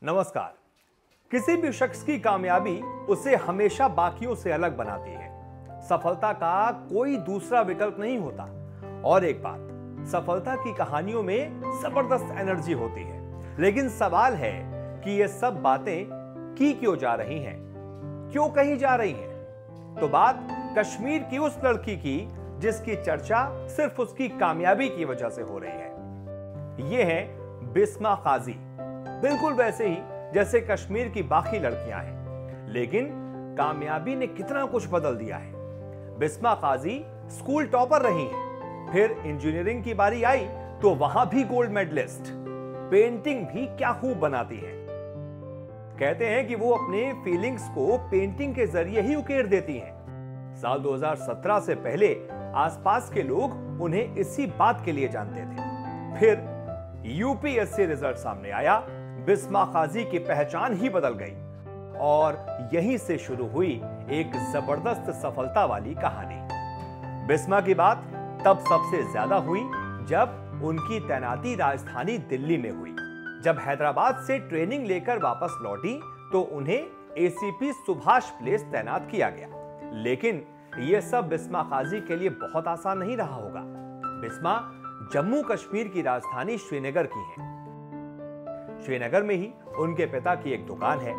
नमस्कार। किसी भी शख्स की कामयाबी उसे हमेशा बाकियों से अलग बनाती है। सफलता का कोई दूसरा विकल्प नहीं होता। और एक बात, सफलता की कहानियों में जबरदस्त एनर्जी होती है, लेकिन सवाल है कि ये सब बातें की क्यों जा रही हैं, क्यों कही जा रही हैं। तो बात कश्मीर की उस लड़की की जिसकी चर्चा सिर्फ उसकी कामयाबी की वजह से हो रही है। ये है बिस्मा काजी। बिल्कुल वैसे ही जैसे कश्मीर की बाकी लड़कियां हैं, लेकिन कामयाबी ने कितना कुछ बदल दिया है। बिस्मा काजी स्कूल टॉपर रही हैं, फिर इंजीनियरिंग की बारी आई तो वहां भी गोल्ड मेडलिस्ट। पेंटिंग भी क्या खूब बनाती हैं। कहते हैं कि वो अपने फीलिंग्स को पेंटिंग के जरिए ही उकेर देती हैं। साल 2017 से पहले आसपास के लोग उन्हें इसी बात के लिए जानते थे। फिर यूपीएससी रिजल्ट सामने आया, बिस्मा काजी की पहचान ही बदल गई और यहीं से शुरू हुई एक जबरदस्त सफलता वाली कहानी। बिस्मा की बात तब सबसे ज्यादा हुई जब उनकी तैनाती राजधानी दिल्ली में हुई। जब हैदराबाद से ट्रेनिंग लेकर वापस लौटी तो उन्हें एसीपी सुभाष प्लेस तैनात किया गया। लेकिन यह सब बिस्मा काजी के लिए बहुत आसान नहीं रहा होगा। बिस्मा जम्मू कश्मीर की राजधानी श्रीनगर की है। श्रीनगर में ही उनके पिता की एक दुकान है।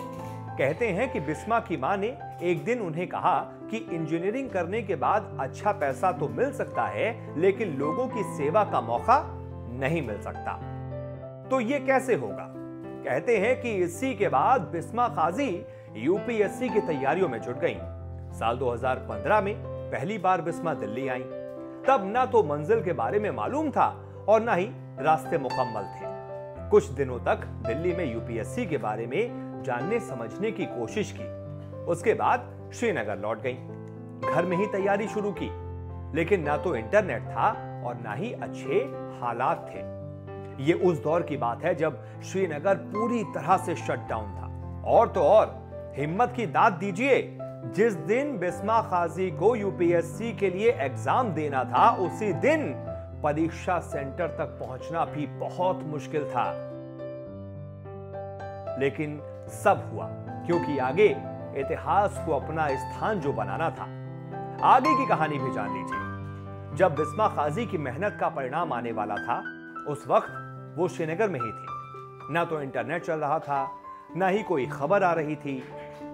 कहते हैं कि बिस्मा की मां ने एक दिन उन्हें कहा कि इंजीनियरिंग करने के बाद अच्छा पैसा तो मिल सकता है, लेकिन लोगों की सेवा का मौका नहीं मिल सकता। तो ये कैसे होगा? कहते हैं कि इसी के बाद बिस्मा काजी यूपीएससी की तैयारियों में जुट गईं। साल 2015 में पहली बार बिस्मा दिल्ली आई। तब ना तो मंजिल के बारे में मालूम था और ना ही रास्ते मुकम्मल थे। कुछ दिनों तक दिल्ली में यूपीएससी के बारे में जानने समझने की कोशिश की। उसके बाद श्रीनगर लौट गई। घर में ही तैयारी शुरू की, लेकिन ना तो इंटरनेट था और ना ही अच्छे हालात थे। ये उस दौर की बात है जब श्रीनगर पूरी तरह से शट डाउन था। और तो और हिम्मत की दाद दीजिए, जिस दिन बिस्मा काजी को यूपीएससी के लिए एग्जाम देना था, उसी दिन परीक्षा सेंटर तक पहुंचना भी बहुत मुश्किल था। लेकिन सब हुआ, क्योंकि आगे इतिहास को अपना स्थान जो बनाना था। आगे की कहानी भी जान लीजिए। जब बिस्मा काजी की मेहनत का परिणाम आने वाला था, उस वक्त वो श्रीनगर में ही थी। ना तो इंटरनेट चल रहा था, ना ही कोई खबर आ रही थी।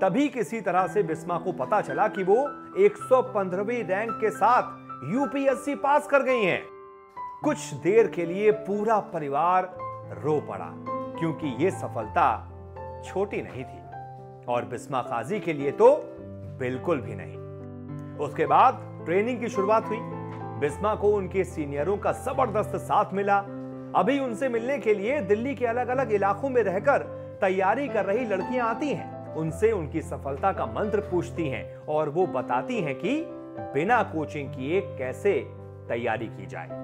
तभी किसी तरह से बिस्मा को पता चला कि वो 115वीं रैंक के साथ यूपीएससी पास कर गई हैं। कुछ देर के लिए पूरा परिवार रो पड़ा, क्योंकि यह सफलता छोटी नहीं थी और बिस्मा काजी के लिए तो बिल्कुल भी नहीं। उसके बाद ट्रेनिंग की शुरुआत हुई। बिस्मा को उनके सीनियरों का जबरदस्त साथ मिला। अभी उनसे मिलने के लिए दिल्ली के अलग अलग इलाकों में रहकर तैयारी कर रही लड़कियां आती हैं। उनसे उनकी सफलता का मंत्र पूछती हैं और वो बताती हैं कि बिना कोचिंग किए कैसे तैयारी की जाए।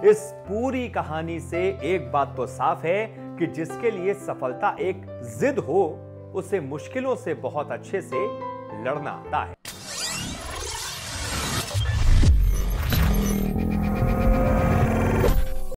इस पूरी कहानी से एक बात तो साफ है कि जिसके लिए सफलता एक जिद हो, उसे मुश्किलों से बहुत अच्छे से लड़ना आता है।